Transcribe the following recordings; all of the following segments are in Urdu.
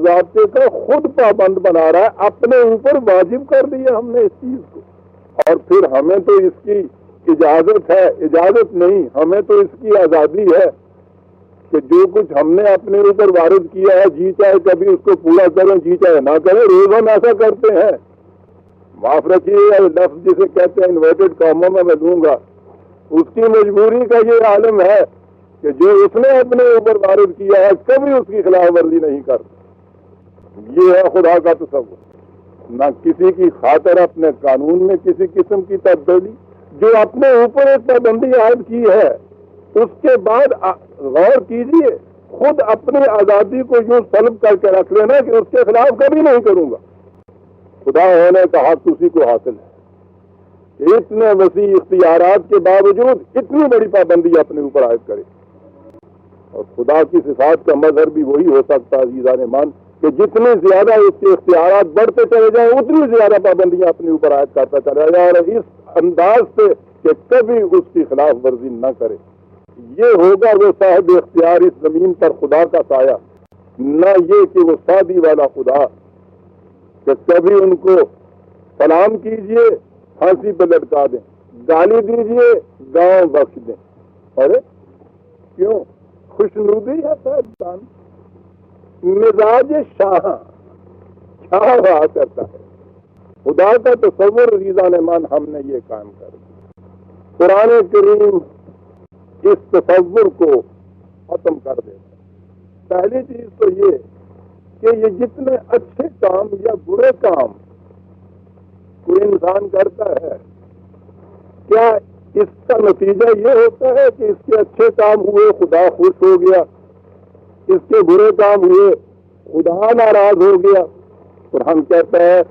ضابطے کا خود پابند بنا رہا ہے، اپنے اوپر واجب کر دیا ہم نے اس چیز کو، اور پھر ہمیں تو اس کی اجازت ہے، اجازت نہیں، ہمیں تو اس کی آزادی ہے کہ جو کچھ ہم نے اپنے اوپر وارد کیا ہے جی چاہے کبھی اس کو پورا کریں جی چاہے نہ کریں، روز ہم ایسا کرتے ہیں۔ معاف رکھیے، لفظ جسے کہتے ہیں انورٹڈ کاموں میں دوں گا، اس کی مجبوری کا یہ عالم ہے کہ جو اس نے اپنے اوپر وارد کیا ہے کبھی اس کی خلاف ورزی نہیں کرتا۔ یہ ہے خدا کا تصور، نہ کسی کی خاطر اپنے قانون میں کسی قسم کی تبدیلی، جو اپنے اوپر ایک پابندی عائد کی ہے اس کے بعد غور کیجئے، خود اپنی آزادی کو یوں سلب کر کے رکھ لینا کہ اس کے خلاف کبھی نہیں کروں گا۔ خدا ہونے کا حق اسی کو حاصل ہے، اتنے وسیع اختیارات کے باوجود اتنی بڑی پابندی اپنے اوپر عائد کرے، اور خدا کی صفات کا مظہر بھی وہی ہو سکتا ہے عزیزان مان کہ جتنے زیادہ اس کے اختیارات بڑھتے چلے جائیں اتنی زیادہ پابندیاں اپنے اوپر عائد کرتا چلا جائے، اور اس انداز سے کہ کبھی اس کی خلاف ورزی نہ کرے۔ یہ ہوگا وہ صاحب اختیار اس زمین پر خدا کا سایہ، نہ یہ کہ وہ سادی والا خدا کہ کبھی ان کو سلام کیجئے پھانسی پہ لٹکا دیں، گالی دیجئے گاؤں بخش دیں۔ ارے کیوں؟ خوشنودی ہے صاحب، مزاج شاہ ہوا کرتا ہے۔ خدا کا تصور عزیزان مان ہم نے یہ قائم کر دیا، قرآن کریم اس تصور کو ختم کر دیتا ہے۔ پہلی چیز تو یہ کہ یہ جتنے اچھے کام یا برے کام کوئی انسان کرتا ہے، کیا اس کا نتیجہ یہ ہوتا ہے کہ اس کے اچھے کام ہوئے خدا خوش ہو گیا، اس کے برے کام ہوئے خدا ناراض ہو گیا؟ قرآن کہتا ہے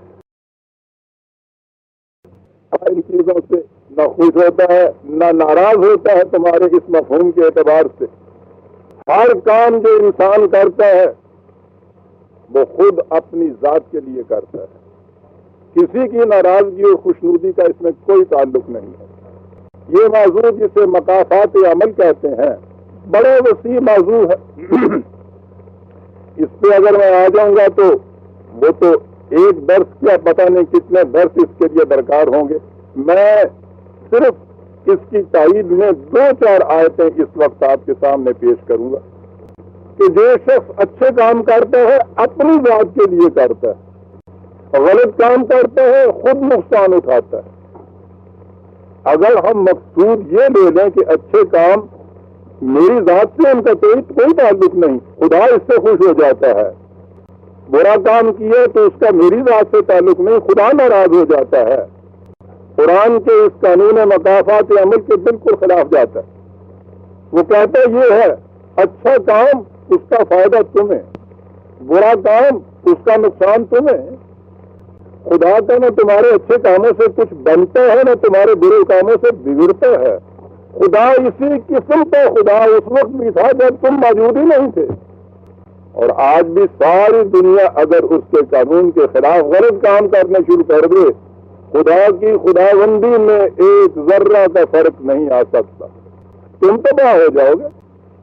ان چیزوں سے نہ خوش ہوتا ہے نہ ناراض ہوتا ہے تمہارے اس مفہوم کے اعتبار سے۔ ہر کام جو انسان کرتا ہے وہ خود اپنی ذات کے لیے کرتا ہے، کسی کی ناراضگی اور خوشنودی کا اس میں کوئی تعلق نہیں ہے۔ یہ موضوع جسے مقافات عمل کہتے ہیں بڑے وسیع موضوع ہے، اس پہ اگر میں آ جاؤں گا تو وہ تو ایک درس کیا پتہ نہیں کتنے درس اس کے لیے درکار ہوں گے۔ میں صرف اس کی تائید میں 2-4 آیتیں اس وقت آپ کے سامنے پیش کروں گا کہ جو شخص اچھے کام کرتا ہے اپنی ذات کے لیے کرتا ہے، غلط کام کرتا ہے خود نقصان اٹھاتا ہے۔ اگر ہم مقصود یہ لے لیں کہ اچھے کام میری ذات سے ان کا کوئی تعلق نہیں، خدا اس سے خوش ہو جاتا ہے، برا کام کیا تو اس کا میری ذات سے تعلق نہیں، خدا ناراض ہو جاتا ہے، قرآن کے اس قانون مقافات عمل کے بالکل خلاف جاتا ہے۔ وہ کہتا یہ ہے اچھا کام اس کا فائدہ تمہیں، برا کام اس کا نقصان تمہیں۔ خدا کا نہ تمہارے اچھے کاموں سے کچھ بنتا ہے نہ تمہارے برے کاموں سے بگڑتا ہے۔ خدا اسی قسم کا خدا اس وقت بھی تھا جب تم موجود ہی نہیں تھے، اور آج بھی ساری دنیا اگر اس کے قانون کے خلاف غلط کام کرنا شروع کر دے، خدا کی خداوندی میں ایک ذرہ کا فرق نہیں آ سکتا۔ تم تباہ ہو جاؤ گے،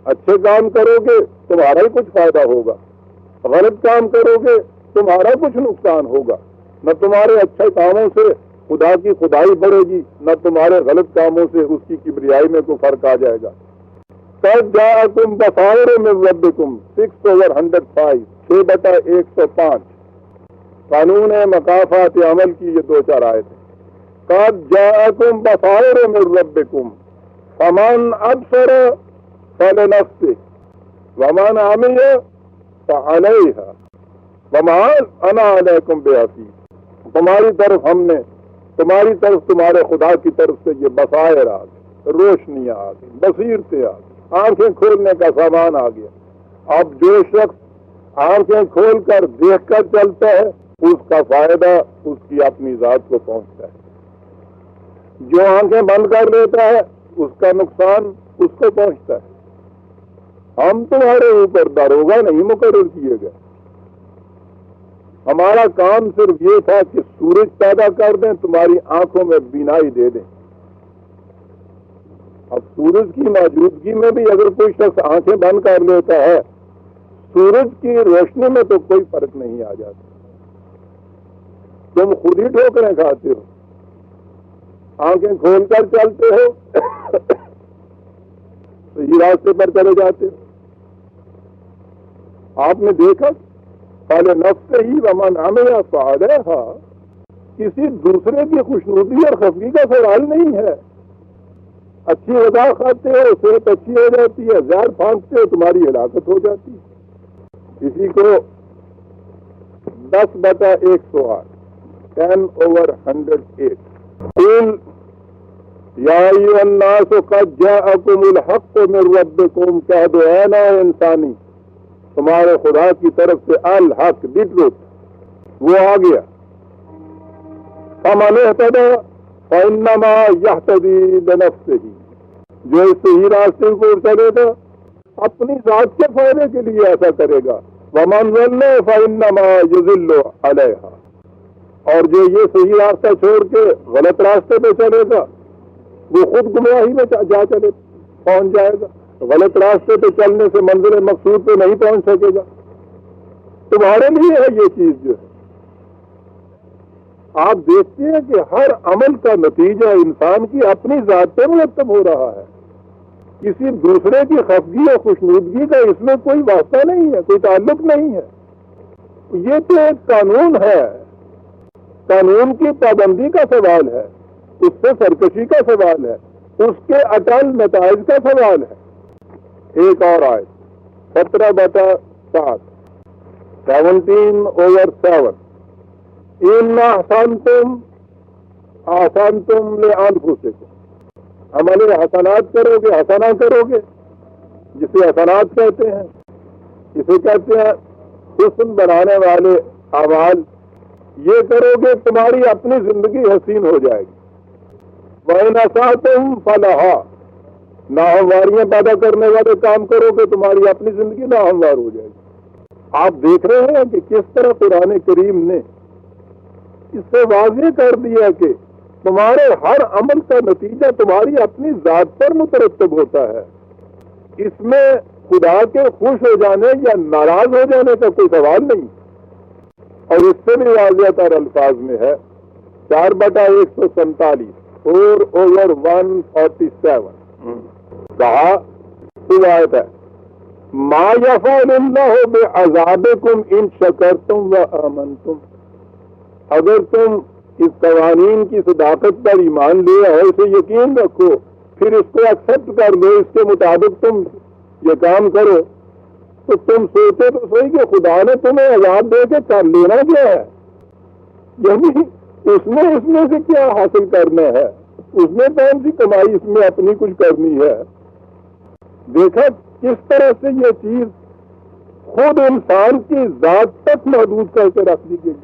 اچھے کام کرو گے تمہارا ہی کچھ فائدہ ہوگا، غلط کام کرو گے تمہارا کچھ نقصان ہوگا۔ نہ تمہارے اچھے کاموں سے خدا کی خدائی بڑھے گی، نہ تمہارے غلط کاموں سے اس کی کبریائی میں کوئی فرق آ جائے گا۔ قد جاءکم بصائر من ربکم 6/105 6/105 قانون مقافات عمل کی یہ 2-4 آیت ہیں۔ قد جاءکم بصائر من ربکم فمن ابصر فلنفسه ومن عمي فعليها وما انا علیکم بحفیظ۔ تمہاری طرف ہم نے، تمہاری طرف تمہارے خدا کی طرف سے یہ بصائر آ گئے، روشنیاں آ گئی، بصیرتیں آ گئی، آنکھیں کھولنے کا سامان آ گیا۔ اب جو شخص آنکھیں کھول کر دیکھ کر چلتا ہے اس کا فائدہ اس کی اپنی ذات کو پہنچتا ہے، جو آنکھیں بند کر لیتا ہے اس کا نقصان اس کو پہنچتا ہے۔ ہم تمہارے اوپر داروغہ نہیں مقرر کیے گئے، ہمارا کام صرف یہ تھا کہ سورج پیدا کر دیں، تمہاری آنکھوں میں بینائی دے دیں۔ اب سورج کی موجودگی میں بھی اگر کوئی شخص آنکھیں بند کر لیتا ہے، سورج کی روشنی میں تو کوئی فرق نہیں آ جاتا. تم خود ہی ٹھوکریں کھاتے ہو، آنکھیں کھول کر چلتے ہو، صحیح راستے پر چلے جاتے ہو. آپ نے دیکھا قال نفس ہی ومن عمل صالحا، کسی دوسرے کی خوشنودی اور خفگی کا سوال نہیں ہے. اچھی غذا کھاتے ہو صحت اچھی ہو جاتی ہے، زہر پھانکتے ہو تمہاری ہلاکت ہو جاتی ہے. کسی کو 10/108 10/108 قل یا ایھا الناس قد جاءکم الحق من ربکم، کہہ دو اے نو انسانی، تمہارے خدا کی طرف سے الحق دی ٹروتھ وہ آ گیا. فمن اہتدی فانما یہتدی لنفسہ، جو اس صحیح راستے پر چلے گا اپنی ذات کے فائدے کے لیے ایسا کرے گا. ومن ضل فانما یضل علیہا، اور جو یہ صحیح راستہ چھوڑ کے غلط راستے پہ چلے گا وہ خود گمراہی میں پہنچ جائے گا. غلط راستے پہ چلنے سے منزل مقصود پہ نہیں پہنچ سکے گا. تمہارے لیے ہے یہ چیز. جو ہے آپ دیکھتے ہیں کہ ہر عمل کا نتیجہ انسان کی اپنی ذات پہ مرتب ہو رہا ہے. کسی دوسرے کی خفگی اور خوشنودگی کا اس میں کوئی واسطہ نہیں ہے، کوئی تعلق نہیں ہے. یہ تو ایک قانون ہے، قانون کی پابندی کا سوال ہے، اس سے سرکشی کا سوال ہے، اس کے اٹل نتائج کا سوال ہے. ایک اور آیت 17/7 17/7 ان احسنتم احسنتم لانفسکم، عمل حسنات کرو گے، حسنہ کرو گے جسے حسنات کہتے ہیں، اسے کہتے ہیں حسن بنانے والے اعمال. یہ کرو گے تمہاری اپنی زندگی حسین ہو جائے گی. وَإِنْ أَسَأْتُمْ فَلَهَا، ناہمواریاں پیدا کرنے والے کام کرو گے تمہاری اپنی زندگی ناہموار ہو جائے گی. آپ دیکھ رہے ہیں کہ کس طرح قرآن کریم نے اس سے واضح کر دیا کہ تمہارے ہر عمل کا نتیجہ تمہاری اپنی ذات پر مترتب ہوتا ہے. اس میں خدا کے خوش ہو جانے یا ناراض ہو جانے کا کوئی سوال نہیں. اور اس سے بھی واضح تر الفاظ میں ہے 4/147 4/147 کہا روایت ہے ما یفعل اللہ بعذابکم ان شکرتم و آمنتم، اگر تم اس قوانین کی صداقت پر ایمان لے اور اسے یقین رکھو پھر اس کو ایکسپٹ کر لو، اس کے مطابق تم یہ کام کرو، تو تم سوچے تو صحیح کہ خدا نے تمہیں عذاب دے کے کر لینا کیا ہے. یعنی اس میں سے کیا حاصل کرنا ہے، اس نے کون سی کمائی اس میں اپنی کچھ کرنی ہے. دیکھا کس طرح سے یہ چیز خود انسان کی ذات تک محدود کر کے رکھ دی گئی.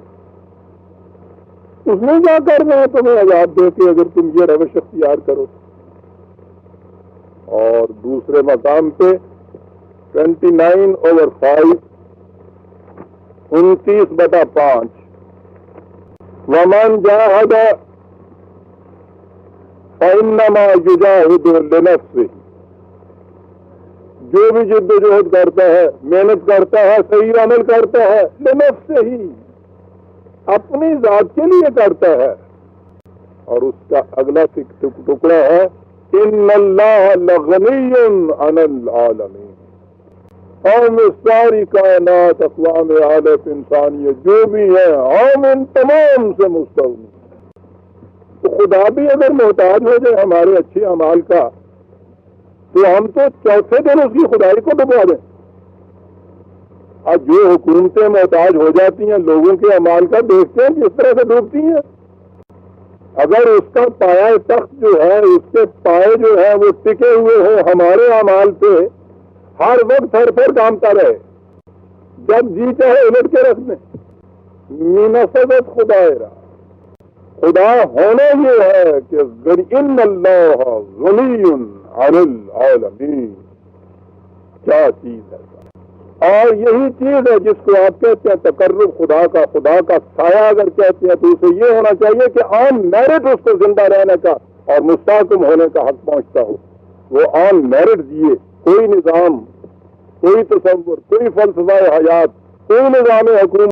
اس نے کیا کرنا ہے تمہیں عذاب دے کے اگر تم یہ روش اختیار کرو. اور دوسرے مقام پہ 29/5 29/5 ومن جاہد فإنما یجاہد لنفسہ، جو بھی جد و جہد کرتا ہے، محنت کرتا ہے، صحیح عمل کرتا ہے، لنفسہ ہی، اپنی ذات کے لیے کرتا ہے. اور اس کا اگلا ٹکڑا ہے ان اللہ لغنی عن العالمین، ہم ساری کائنات اقوام عالم انسانیت جو بھی ہے ہم ان تمام سے مستغنی. تو خدا بھی اگر محتاج ہو جائے ہمارے اچھے اعمال کا تو ہم تو چوتھے دن اس کی خدائی کو ڈبا دیں. جو حکومتیں محتاج ہو جاتی ہیں لوگوں کے اعمال کا، دیکھتے ہیں کس طرح سے ڈوبتی ہیں. اگر اس کا پایا تخت جو ہے، اس کے پائے جو ہے وہ ٹکے ہوئے ہوں ہمارے اعمال پہ، ہر وقت ہر پھر کامتا رہے، جب جی چاہے الٹ کے رکھ دیں. منصبت خدا رہا، خدا ہونا یہ ہے کہ ان اللہ غنی عن العالمین. کیا چیز ہے، اور یہی چیز ہے جس کو آپ کہتے ہیں تقرب خدا کا. خدا کا سایہ اگر کہتے ہیں تو اسے یہ ہونا چاہیے کہ آن میرٹ اس کو زندہ رہنے کا اور مستحکم ہونے کا حق پہنچتا ہو. وہ آن میرٹ جیے، کوئی نظام کوئی تصور، کوئی فلسفہ حیات، کوئی نظام حکومت